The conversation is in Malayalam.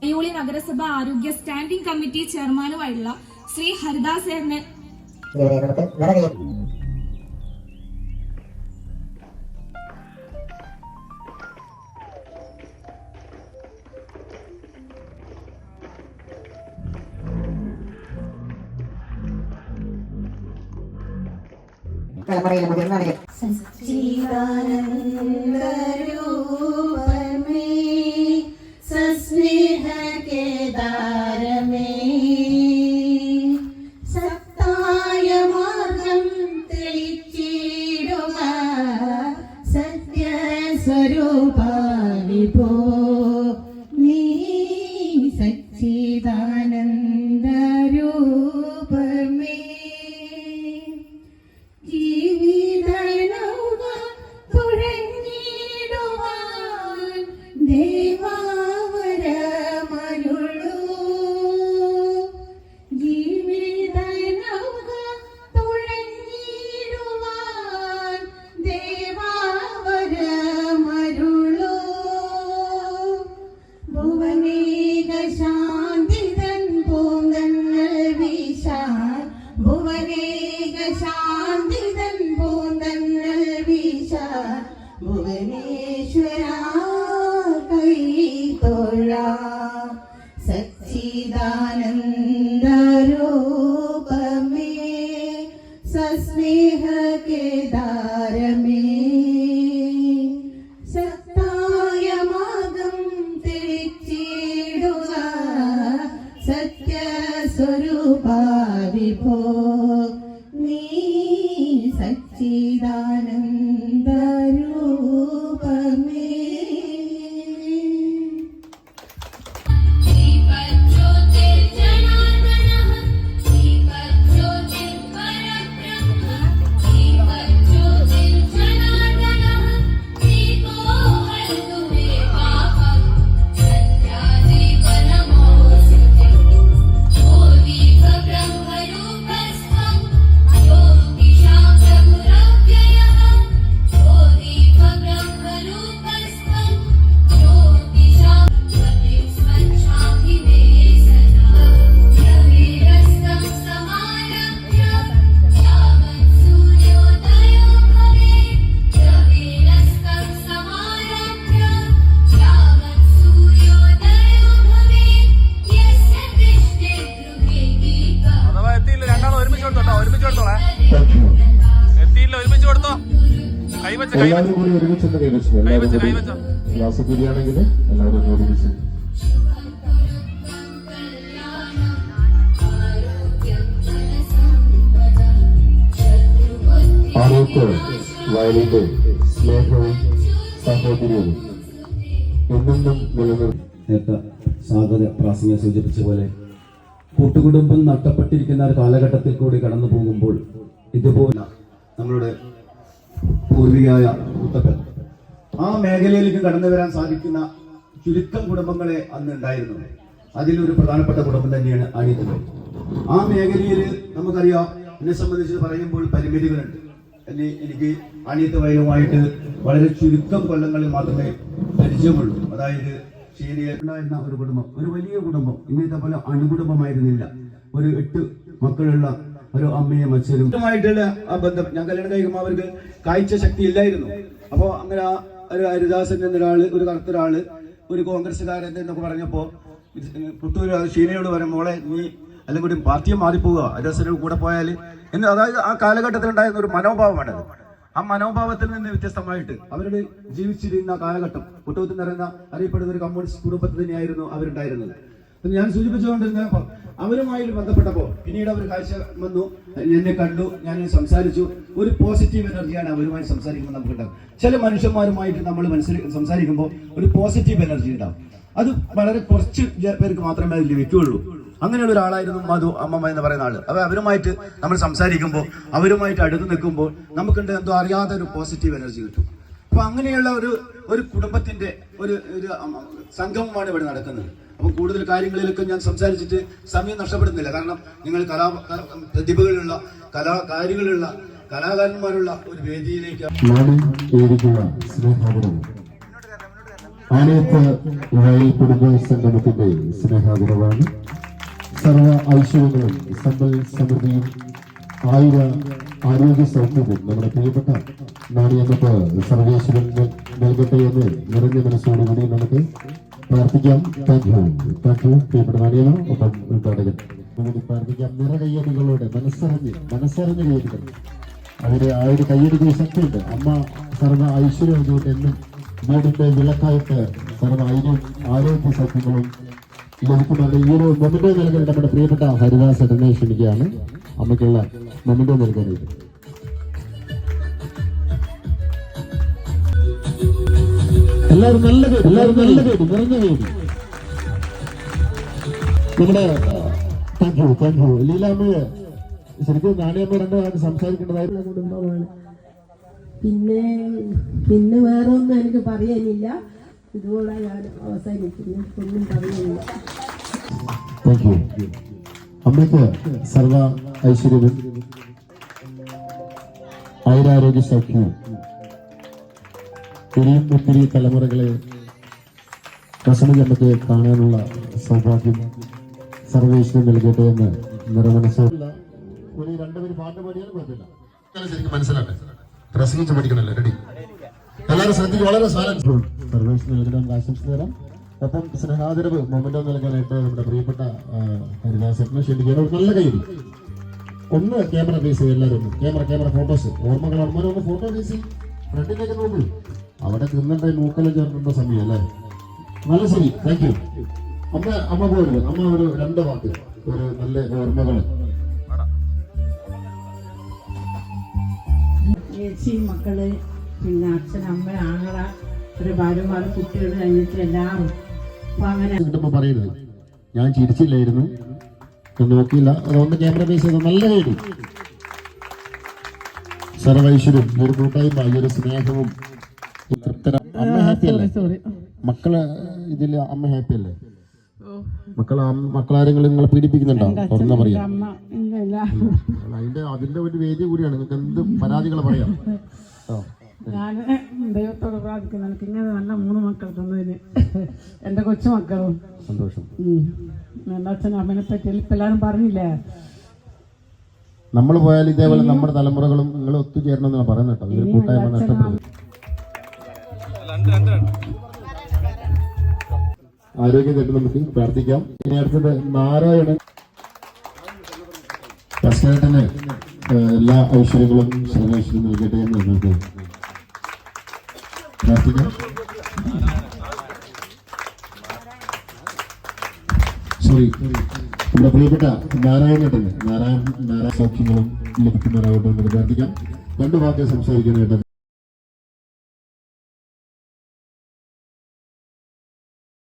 പയ്യോളി നഗരസഭ ആരോഗ്യ സ്റ്റാൻഡിംഗ് കമ്മിറ്റി ചെയർമാനുമായുള്ള ശ്രീ ഹരിദാസ് സാറിന് തലമുറയിലെ മുതിർന്നവരെ സസ്നേഹ കേദാരമേ സത്തായ മാർഗം തെളിച്ചിടുക സത്യസ്വരൂപ വിഭോ നീ സച്ചിദാനന്ദ രൂപമേ ജീവിതനൗക തുഴഞ്ഞിടുവാൻ ദേവാവരമരുളൂ ജീവിതനൗക തുഴഞ്ഞിടുവാൻ ദേവാവരമരുളൂ ഭുവനേക ശാന്തിതൻ പൂന്തങ്ങൾ വീശാൻ ഭുവനേക ശാന്തിതൻ പൂന്തങ്ങൾ വീശാൻ ഭുവനേശ്വര കൈ തൊഴാം സച്ചിദാനന്ദ രൂപമേ സസ്നേഹ കേദാരമേ സത്തായ മാർഗം തെളിച്ചിടുക സത്യസ്വരൂപ വിഭോ നീ സച്ചിദാനന്ദ രൂപമേ എല്ലാവരും കൂടി ഒരുമിച്ചൊന്ന് കൈവച്ചു. എല്ലാവരും കൂടി ക്ലാസ് കൂടിയാണെങ്കിൽ എല്ലാവരും ഒരുമിച്ച് ആരോഗ്യവും വയലിന്റെ സ്നേഹവും സഹോദര്യവും എന്നെന്നും നേരത്തെ സ്വാഗത പ്രാസംഗിക സൂചിപ്പിച്ച പോലെ കൂട്ടുകുടുംബം നഷ്ടപ്പെട്ടിരിക്കുന്ന ഒരു കാലഘട്ടത്തിൽ കൂടി കടന്നു പോകുമ്പോൾ ഇതുപോലെ നമ്മളുടെ പൂർവികയായ മുത്തപ്പൻ ആ മേഖലയിലേക്ക് കടന്നു വരാൻ സാധിക്കുന്ന ചുരുക്കം കുടുംബങ്ങളെ അന്ന് ഉണ്ടായിരുന്നു. അതിലൊരു പ്രധാനപ്പെട്ട കുടുംബം തന്നെയാണ് അണിയത്തുകൾ. ആ മേഖലയിൽ നമുക്കറിയാം, എന്നെ സംബന്ധിച്ച് പറയുമ്പോൾ പരിമിതികളുണ്ട്. എനിക്ക് അണിയത്ത് വയലുമായിട്ട് വളരെ ചുരുക്കം കൊല്ലങ്ങളിൽ മാത്രമേ പരിചയമുള്ളൂ. അതായത് ശീലിയുണ്ടായിരുന്ന ഒരു കുടുംബം, ഒരു വലിയ കുടുംബം, ഇന്നത്തെ പോലെ അണുകുടുംബമായിരുന്നില്ല. ഒരു 8 മക്കളുള്ള ഒരു അമ്മയും അച്ഛനുമായിട്ടുള്ള ആ ബന്ധം. ഞാൻ കല്യാണം കഴിക്കുമ്പോൾ അവർക്ക് കാഴ്ച ശക്തി ഇല്ലായിരുന്നു. അപ്പോൾ അങ്ങനെ ആ ഒരു ഹരിദാസൻ എന്നൊരാള്, ഒരു കറുത്തൊരാള്, ഒരു കോൺഗ്രസ്സുകാരൻ എന്നൊക്കെ പറഞ്ഞപ്പോ പുത്തൂർ ഷീനയോട് പറയാം, മോളെ നീ അല്ലെങ്കിൽ കൂടി പാർട്ടിയെ മാറിപ്പോവുക, ഹരിദാസനോട് കൂടെ പോയാൽ എന്ന്. അതായത് ആ കാലഘട്ടത്തിൽ ഉണ്ടായിരുന്ന ഒരു മനോഭാവമാണത്. ആ മനോഭാവത്തിൽ നിന്ന് വ്യത്യസ്തമായിട്ട് അവരുടെ ജീവിച്ചിരുന്ന കാലഘട്ടം പുത്തൂത്തിൽ നിറയുന്ന അറിയപ്പെടുന്ന ഒരു കമ്മ്യൂണിസ്റ്റ് കുടുംബത്തിൽ തന്നെയായിരുന്നു അവരുണ്ടായിരുന്നത്. ഞാൻ സൂചിപ്പിച്ചുകൊണ്ടിരുന്നപ്പോൾ അവരുമായി ബന്ധപ്പെട്ടപ്പോൾ പിന്നീട് അവർ കാഴ്ച വന്നു, എന്നെ കണ്ടു, ഞാൻ സംസാരിച്ചു. ഒരു പോസിറ്റീവ് എനർജിയാണ് അവരുമായി സംസാരിക്കുമ്പോൾ നമുക്കുണ്ടാകും. ചില മനുഷ്യന്മാരുമായിട്ട് നമ്മൾ സംസാരിക്കുമ്പോൾ ഒരു പോസിറ്റീവ് എനർജി ഉണ്ടാവും. അത് വളരെ കുറച്ച് പേർക്ക് മാത്രമേ അതിൽ ലഭിക്കുകയുള്ളൂ. അങ്ങനെയുള്ള ഒരാളായിരുന്നു മധു അമ്മമ്മ എന്ന് പറയുന്ന ആള്. അപ്പൊ അവരുമായിട്ട് നമ്മൾ സംസാരിക്കുമ്പോൾ, അവരുമായിട്ട് അടുത്ത് നിൽക്കുമ്പോൾ നമുക്കുണ്ട് എന്തോ അറിയാത്ത ഒരു പോസിറ്റീവ് എനർജി കിട്ടും. അപ്പൊ അങ്ങനെയുള്ള ഒരു കുടുംബത്തിന്റെ ഒരു സംഗമമാണ് ഇവിടെ നടക്കുന്നത്. അപ്പൊ കൂടുതൽ കാര്യങ്ങളിലൊക്കെ ഞാൻ സംസാരിച്ചിട്ട് സമയം നഷ്ടപ്പെടുന്നില്ല. കാരണം നിങ്ങൾ പ്രതിഭകളുള്ള കലാകാരികളുള്ള കലാകാരന്മാരുള്ള ഒരു വേദിയിലേക്ക് ആലയത്ത് വയൽ കുടുംബ സംഗമത്തിന്റെ സ്നേഹാദരവാണ്. സർവ ഐശ്വര്യങ്ങളും സമ്പൽ സമൃദ്ധിയും ആരോഗ്യ സൗഖ്യവും നമ്മുടെ പ്രിയപ്പെട്ട നാണിയമ്മക്ക് സർവേശ്വരൻ നൽകട്ടെ എന്ന് നിറഞ്ഞ മനസ്സോടുകൂടി നമുക്ക് പ്രാർത്ഥിക്കാം. താങ്ക് യു പ്രിയപ്പെട്ട നാണിയമ്മ. ഒപ്പം ഉദ്ഘാടകൻ നമുക്ക് പ്രാർത്ഥിക്കാം. നിറകയ്യടികളോടെ മനസ്സറിഞ്ഞ് കയ്യടികൾ. അവര് ആ ഒരു കയ്യടിക്ക് ശക്തിയുണ്ട്. അമ്മ സർവ ഐശ്വര്യം അതുകൊണ്ട് എന്നും വീടിന്റെ വിളക്കായിട്ട് സർവ ആരോഗ്യ സൗഖ്യങ്ങളും ലഭിക്കുന്നുണ്ട്. ഈ ഒരു മൊമെന്റോ നൽകാൻ നമ്മുടെ പ്രിയപ്പെട്ട ഹരിദാസ് എന്നെ ക്ഷണിക്കുകയാണ് അമ്മയ്ക്കുള്ള മൊമെന്റോ നൽകാനായിട്ട്. എല്ലാവരും നല്ല പേര് നിറഞ്ഞ പേര്. നമ്മുടെ താങ്ക് യു ലീലാമ്മയെ ശരിക്കും നാണിയമ്മ രണ്ടു കാലത്ത് സംസാരിക്കേണ്ടതായിട്ടുള്ള കുടുംബമാണ്. പിന്നെ വേറെ ഒന്നും എനിക്ക് പറയാനില്ല. ഇതുപോലെ ഞാൻ അവസാനിക്കുന്നു. ഒന്നും പറയാനില്ല. Thank you. അമ്മയ്ക്ക് സർവ ഐശ്വര്യവും ആയുരാരോഗ്യ സൗഖ്യവും ഒത്തിരി തലമുറകളെ നമുക്ക് കാണാനുള്ള സൗഭാഗ്യം സർവേശ്വരൻ നൽകട്ടെ എന്ന് നിറമനസ്സോടുള്ള ഒരു രണ്ടുപേര് പാട്ട് പാടിയാലും കുഴപ്പമില്ല. ശരിക്കും മനസ്സിലാട്ടെ, പ്രസംഗിച്ച് പഠിക്കണല്ലോ. റെഡി? എല്ലാവരും ശ്രദ്ധിക്കും. വളരെ സർവേശ്വരൻ നൽകണം ആശംസ തരാം. ഒപ്പം സ്നേഹാദരവ് മൊമെന്റോ നൽകാനായിട്ട് നമ്മുടെ പ്രിയപ്പെട്ട ഹരിദാസനെ ക്ഷണിക്കുകയാണ്. നല്ല കയ്യിൽ ഒന്ന് ക്യാമറ ഫേസ് ചെയ്യും. എല്ലാവരും ക്യാമറ ഫോട്ടോസ് ഓർമ്മകൾ ഒന്ന് ഫോട്ടോ ഫേസ് ഫ്രണ്ടിലേക്ക് നോക്കൂ. അവിടെ തിന്നണ്ട മൂക്കല ചേർക്കേണ്ട സമയം അല്ലേ? നല്ല ശരി. Thank you. അമ്മ പോരുത്. അമ്മ ഒരു രണ്ട് വാക്ക് ഒരു നല്ല ഓർമ്മകൾ. ചേച്ചി മക്കള് പിന്നെ അച്ഛൻ അമ്മ ആങ്ങള ഒരു ഭാര്യമാർ കുട്ടികൾ കഴിഞ്ഞിട്ട് എല്ലാവരും അപ്പൊ അങ്ങനെ കിട്ടുമ്പോ പറയരുത് ഞാൻ ചിരിച്ചില്ലായിരുന്നു നോക്കിയില്ല. അതൊന്ന് ക്യാമറ ഫേസ് ചെയ്ത് നല്ല കയറി സർവൈശ്വര്യം ഈ ഒരു കൂട്ടായ്മ ഈ ഒരു സ്നേഹവും അമ്മ ഹാപ്പി അല്ലേ? മക്കള് ഇതില് അമ്മ ഹാപ്പി അല്ലേ? മക്കളാരെങ്കിലും നിങ്ങളെ പീഡിപ്പിക്കുന്നുണ്ടോ? തുറന്ന പറയാം. അതിന്റെ ഒരു വേദി കൂടിയാണ്. നിങ്ങൾക്ക് എന്ത് പരാതികൾ പറയാം. ഞാൻ ദൈവത്തോട് പ്രാർത്ഥിക്കുന്നു. എനിക്ക് ഇങ്ങനെ നല്ല 3 മക്കൾ തന്നതിന് എൻ്റെ കൊച്ചുമക്കളും സന്തോഷം. എൻ്റെ അച്ഛനും അമ്മനെ പറ്റി എല്ലാവരും പറഞ്ഞില്ലേ? നമ്മൾ പോയാൽ ഇതേപോലെ നമ്മുടെ തലമുറകളും നിങ്ങൾ ഒത്തുചേരണമെന്നാണ് പറയുന്നത് കേട്ടോ. ഒരു കൂട്ടായ്മ നഷ്ടപ്പെടുന്നത്. ആരോഗ്യം തട്ടി നമുക്ക് പ്രാർത്ഥിക്കാം. ഇനി അടുത്തത് നാരായണൻ. ഫസ്റ്റായിട്ടന്നെ എല്ലാ ഐശ്വര്യങ്ങളും സർവേശ്വരം നൽകട്ടെ എന്ന് നമുക്ക് പ്രാർത്ഥിക്കാം. സോറി, നമ്മുടെ പ്രിയപ്പെട്ട നാരായണേട്ടന് നാരായണ സൗഖ്യങ്ങളും ലഭിക്കുന്നവരാകട്ടെ എന്ന് പ്രാർത്ഥിക്കാം. 2 വാക്ക് സംസാരിക്കാനായിട്ട്